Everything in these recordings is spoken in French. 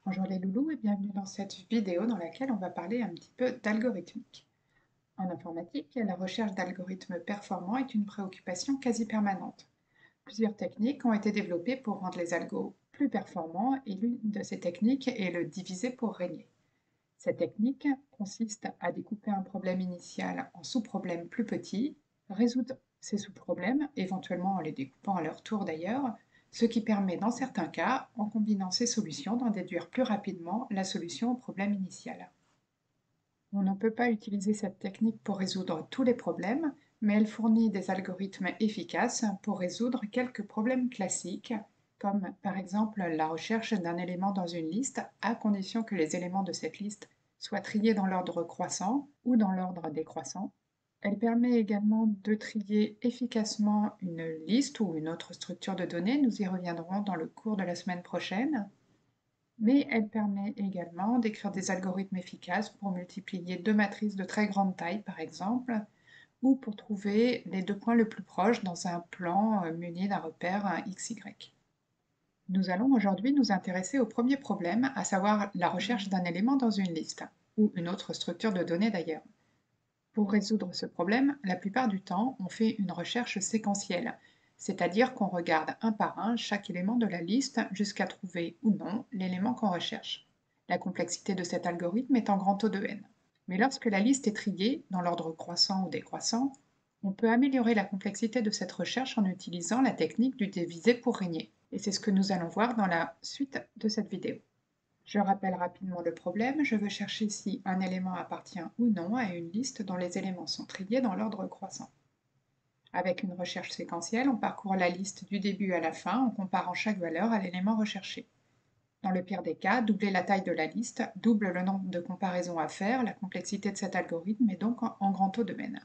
Bonjour les loulous et bienvenue dans cette vidéo dans laquelle on va parler un petit peu d'algorithmique. En informatique, la recherche d'algorithmes performants est une préoccupation quasi permanente. Plusieurs techniques ont été développées pour rendre les algos plus performants et l'une de ces techniques est le diviser pour régner. Cette technique consiste à découper un problème initial en sous-problèmes plus petits, résoudre ces sous-problèmes, éventuellement en les découpant à leur tour d'ailleurs, ce qui permet dans certains cas, en combinant ces solutions, d'en déduire plus rapidement la solution au problème initial. On ne peut pas utiliser cette technique pour résoudre tous les problèmes, mais elle fournit des algorithmes efficaces pour résoudre quelques problèmes classiques, comme par exemple la recherche d'un élément dans une liste, à condition que les éléments de cette liste soient triés dans l'ordre croissant ou dans l'ordre décroissant. Elle permet également de trier efficacement une liste ou une autre structure de données, nous y reviendrons dans le cours de la semaine prochaine, mais elle permet également d'écrire des algorithmes efficaces pour multiplier deux matrices de très grande taille, par exemple, ou pour trouver les deux points le plus proches dans un plan muni d'un repère XY. Nous allons aujourd'hui nous intéresser au premier problème, à savoir la recherche d'un élément dans une liste, ou une autre structure de données d'ailleurs. Pour résoudre ce problème, la plupart du temps, on fait une recherche séquentielle, c'est-à-dire qu'on regarde un par un chaque élément de la liste jusqu'à trouver ou non l'élément qu'on recherche. La complexité de cet algorithme est en grand O de n. Mais lorsque la liste est triée, dans l'ordre croissant ou décroissant, on peut améliorer la complexité de cette recherche en utilisant la technique du diviser pour régner. Et c'est ce que nous allons voir dans la suite de cette vidéo. Je rappelle rapidement le problème, je veux chercher si un élément appartient ou non à une liste dont les éléments sont triés dans l'ordre croissant. Avec une recherche séquentielle, on parcourt la liste du début à la fin en comparant chaque valeur à l'élément recherché. Dans le pire des cas, doubler la taille de la liste double le nombre de comparaisons à faire, la complexité de cet algorithme est donc en grand O de n.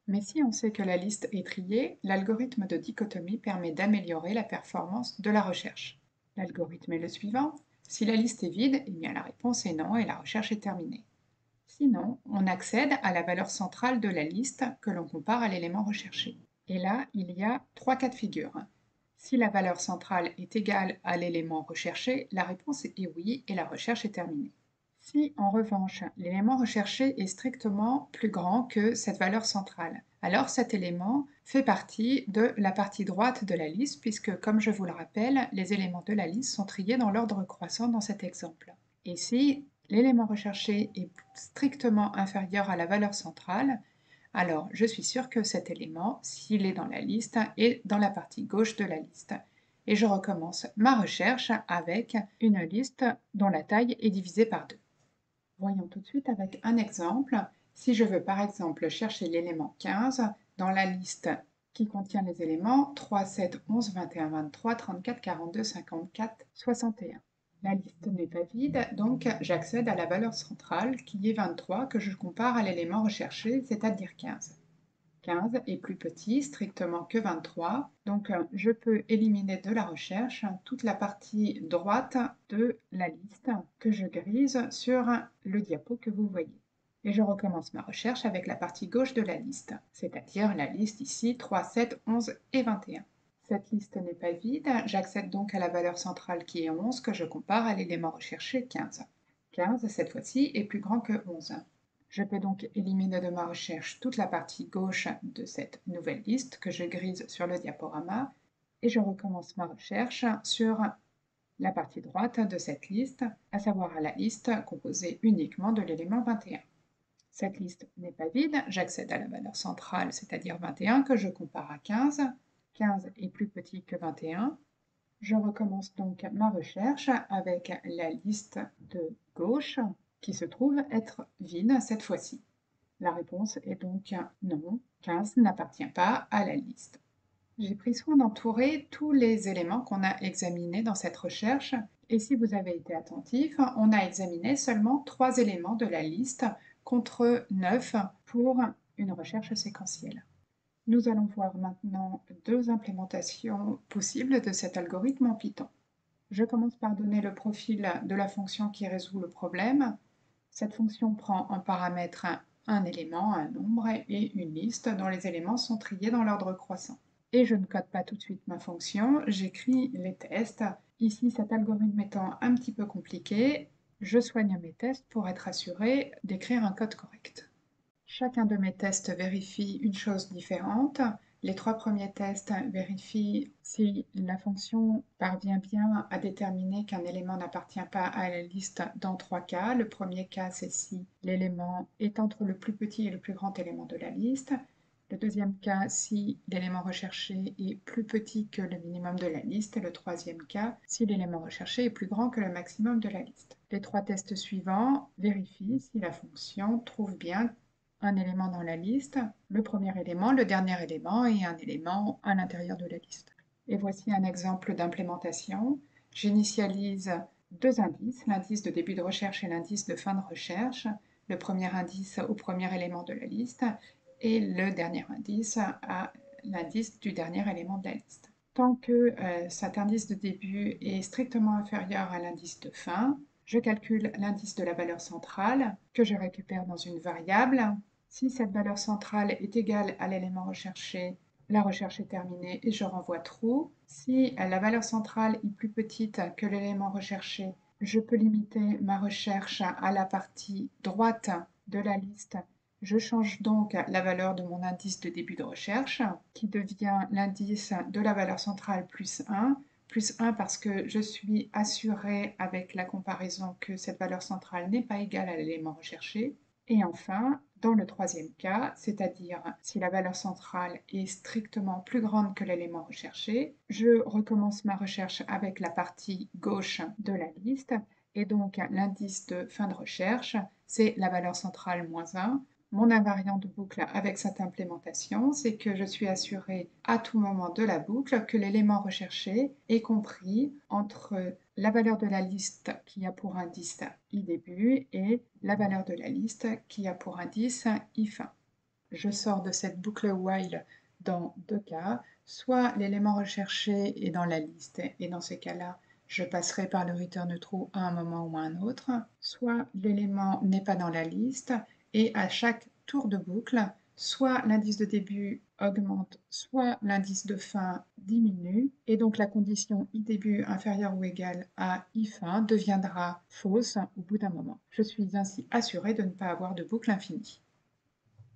Mais si on sait que la liste est triée, l'algorithme de dichotomie permet d'améliorer la performance de la recherche. L'algorithme est le suivant. Si la liste est vide, eh bien la réponse est non et la recherche est terminée. Sinon, on accède à la valeur centrale de la liste que l'on compare à l'élément recherché. Et là, il y a trois cas de figure. Si la valeur centrale est égale à l'élément recherché, la réponse est oui et la recherche est terminée. Si, en revanche, l'élément recherché est strictement plus grand que cette valeur centrale, alors cet élément fait partie de la partie droite de la liste, puisque, comme je vous le rappelle, les éléments de la liste sont triés dans l'ordre croissant dans cet exemple. Et si l'élément recherché est strictement inférieur à la valeur centrale, alors je suis sûre que cet élément, s'il est dans la liste, est dans la partie gauche de la liste. Et je recommence ma recherche avec une liste dont la taille est divisée par 2. Voyons tout de suite avec un exemple. Si je veux par exemple chercher l'élément 15 dans la liste qui contient les éléments 3, 7, 11, 21, 23, 34, 42, 54, 61. La liste n'est pas vide, donc j'accède à la valeur centrale qui est 23 que je compare à l'élément recherché, c'est-à-dire 15. 15 est plus petit strictement que 23, donc je peux éliminer de la recherche toute la partie droite de la liste que je grise sur le diapo que vous voyez. Et je recommence ma recherche avec la partie gauche de la liste, c'est-à-dire la liste ici 3, 7, 11 et 21. Cette liste n'est pas vide, j'accède donc à la valeur centrale qui est 11 que je compare à l'élément recherché 15. 15 cette fois-ci est plus grand que 11. Je peux donc éliminer de ma recherche toute la partie gauche de cette nouvelle liste que je grise sur le diaporama et je recommence ma recherche sur la partie droite de cette liste, à savoir la liste composée uniquement de l'élément 21. Cette liste n'est pas vide, j'accède à la valeur centrale, c'est-à-dire 21, que je compare à 15. 15 est plus petit que 21. Je recommence donc ma recherche avec la liste de gauche qui se trouve être vide cette fois-ci. La réponse est donc non, 15 n'appartient pas à la liste. J'ai pris soin d'entourer tous les éléments qu'on a examinés dans cette recherche et si vous avez été attentif, on a examiné seulement 3 éléments de la liste contre 9 pour une recherche séquentielle. Nous allons voir maintenant 2 implémentations possibles de cet algorithme en Python. Je commence par donner le profil de la fonction qui résout le problème. Cette fonction prend en paramètre un élément, un nombre et une liste dont les éléments sont triés dans l'ordre croissant. Et je ne code pas tout de suite ma fonction, j'écris les tests Ici, cet algorithme étant un petit peu compliqué, je soigne mes tests pour être assuré d'écrire un code correct. Chacun de mes tests vérifie une chose différente. Les 3 premiers tests vérifient si la fonction parvient bien à déterminer qu'un élément n'appartient pas à la liste dans 3 cas. Le premier cas, c'est si l'élément est entre le plus petit et le plus grand élément de la liste. Le deuxième cas, si l'élément recherché est plus petit que le minimum de la liste. Et le troisième cas, si l'élément recherché est plus grand que le maximum de la liste. Les 3 tests suivants vérifient si la fonction trouve bien un élément dans la liste, le premier élément, le dernier élément et un élément à l'intérieur de la liste. Et voici un exemple d'implémentation. J'initialise 2 indices, l'indice de début de recherche et l'indice de fin de recherche, le premier indice au premier élément de la liste et le dernier indice à l'indice du dernier élément de la liste. Tant que cet indice de début est strictement inférieur à l'indice de fin, je calcule l'indice de la valeur centrale que je récupère dans une variable. Si cette valeur centrale est égale à l'élément recherché, la recherche est terminée et je renvoie true. Si la valeur centrale est plus petite que l'élément recherché, je peux limiter ma recherche à la partie droite de la liste. Je change donc la valeur de mon indice de début de recherche, qui devient l'indice de la valeur centrale plus 1 parce que je suis assuré avec la comparaison que cette valeur centrale n'est pas égale à l'élément recherché. Et enfin, dans le troisième cas, c'est-à-dire si la valeur centrale est strictement plus grande que l'élément recherché, je recommence ma recherche avec la partie gauche de la liste, et donc l'indice de fin de recherche, c'est la valeur centrale moins 1. Mon invariant de boucle avec cette implémentation, c'est que je suis assuré à tout moment de la boucle que l'élément recherché est compris entre la valeur de la liste qui a pour indice i début et la valeur de la liste qui a pour indice i fin. Je sors de cette boucle while dans 2 cas, soit l'élément recherché est dans la liste et dans ces cas-là, je passerai par le return true à un moment ou à un autre, soit l'élément n'est pas dans la liste et à chaque tour de boucle, soit l'indice de début augmente, soit l'indice de fin diminue, et donc la condition i début inférieur ou égal à i fin deviendra fausse au bout d'un moment. Je suis ainsi assuré de ne pas avoir de boucle infinie.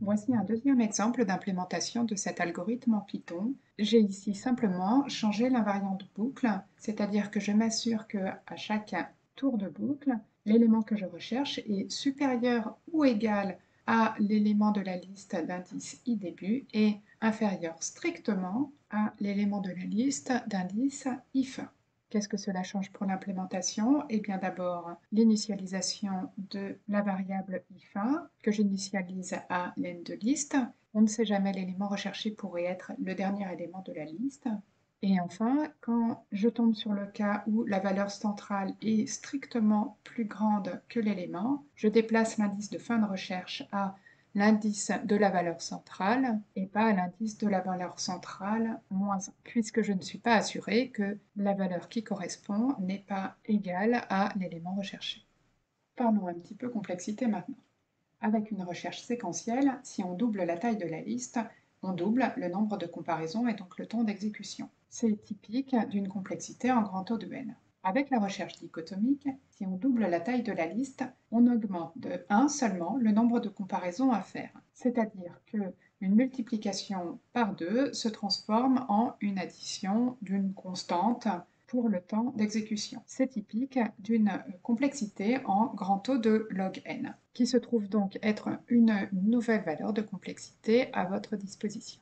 Voici un deuxième exemple d'implémentation de cet algorithme en Python. J'ai ici simplement changé l'invariant de boucle, c'est-à-dire que je m'assure qu'à chaque tour de boucle, l'élément que je recherche est supérieur ou égal à l'élément de la liste d'indice i début et inférieur strictement à l'élément de la liste d'indice i fin. Qu'est-ce que cela change pour l'implémentation? Eh bien d'abord, l'initialisation de la variable i fin, que j'initialise à l'end de liste. On ne sait jamais, l'élément recherché pourrait être le dernier élément de la liste. Et enfin, quand je tombe sur le cas où la valeur centrale est strictement plus grande que l'élément, je déplace l'indice de fin de recherche à l'indice de la valeur centrale et pas à l'indice de la valeur centrale moins 1, puisque je ne suis pas assuré que la valeur qui correspond n'est pas égale à l'élément recherché. Parlons un petit peu complexité maintenant. Avec une recherche séquentielle, si on double la taille de la liste, on double le nombre de comparaisons et donc le temps d'exécution. C'est typique d'une complexité en grand O de n. Avec la recherche dichotomique, si on double la taille de la liste, on augmente de 1 seulement le nombre de comparaisons à faire. C'est-à-dire qu'une multiplication par 2 se transforme en une addition d'une constante pour le temps d'exécution. C'est typique d'une complexité en grand O de log n, qui se trouve donc être une nouvelle valeur de complexité à votre disposition.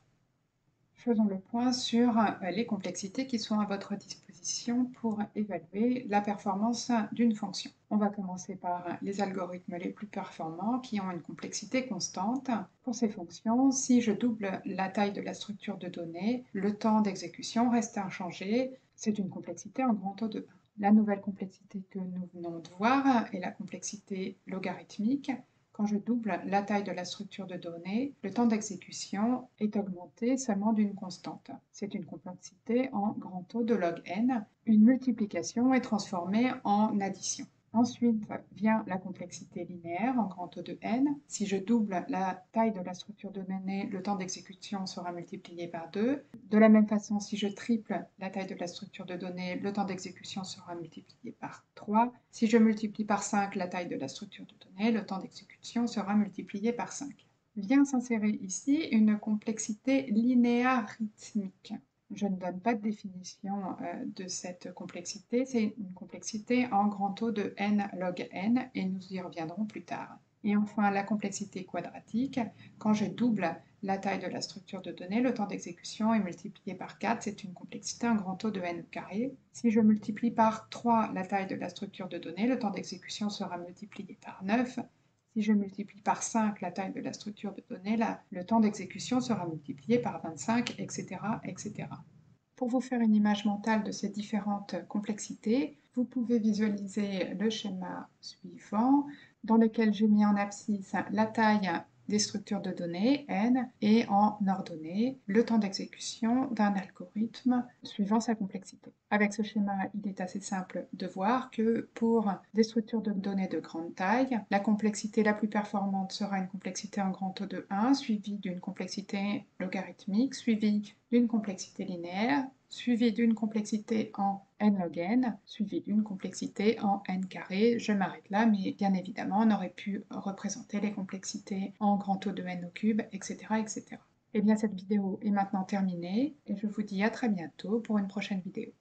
Faisons le point sur les complexités qui sont à votre disposition pour évaluer la performance d'une fonction. On va commencer par les algorithmes les plus performants qui ont une complexité constante. Pour ces fonctions, si je double la taille de la structure de données, le temps d'exécution reste inchangé. C'est une complexité en grand O de 1. La nouvelle complexité que nous venons de voir est la complexité logarithmique. Quand je double la taille de la structure de données, le temps d'exécution est augmenté seulement d'une constante. C'est une complexité en grand O de log n. Une multiplication est transformée en addition. Ensuite vient la complexité linéaire en grand O de n. Si je double la taille de la structure de données, le temps d'exécution sera multiplié par 2. De la même façon, si je triple la taille de la structure de données, le temps d'exécution sera multiplié par 3. Si je multiplie par 5 la taille de la structure de données, le temps d'exécution sera multiplié par 5. Vient s'insérer ici une complexité linéaritmique. Je ne donne pas de définition de cette complexité, c'est une complexité en grand O de n log n, et nous y reviendrons plus tard. Et enfin, la complexité quadratique, quand je double la taille de la structure de données, le temps d'exécution est multiplié par 4, c'est une complexité en grand O de n carré. Si je multiplie par 3 la taille de la structure de données, le temps d'exécution sera multiplié par 9. Si je multiplie par 5 la taille de la structure de données, le temps d'exécution sera multiplié par 25, etc., etc. Pour vous faire une image mentale de ces différentes complexités, vous pouvez visualiser le schéma suivant, dans lequel j'ai mis en abscisse la taille des structures de données, n, et en ordonnée, le temps d'exécution d'un algorithme suivant sa complexité. Avec ce schéma, il est assez simple de voir que pour des structures de données de grande taille, la complexité la plus performante sera une complexité en grand O de 1, suivie d'une complexité logarithmique, suivie d'une complexité linéaire, suivie d'une complexité en n log n, suivie d'une complexité en n carré. Je m'arrête là, mais bien évidemment, on aurait pu représenter les complexités en grand O de n au cube, etc., etc. Eh bien, cette vidéo est maintenant terminée et je vous dis à très bientôt pour une prochaine vidéo.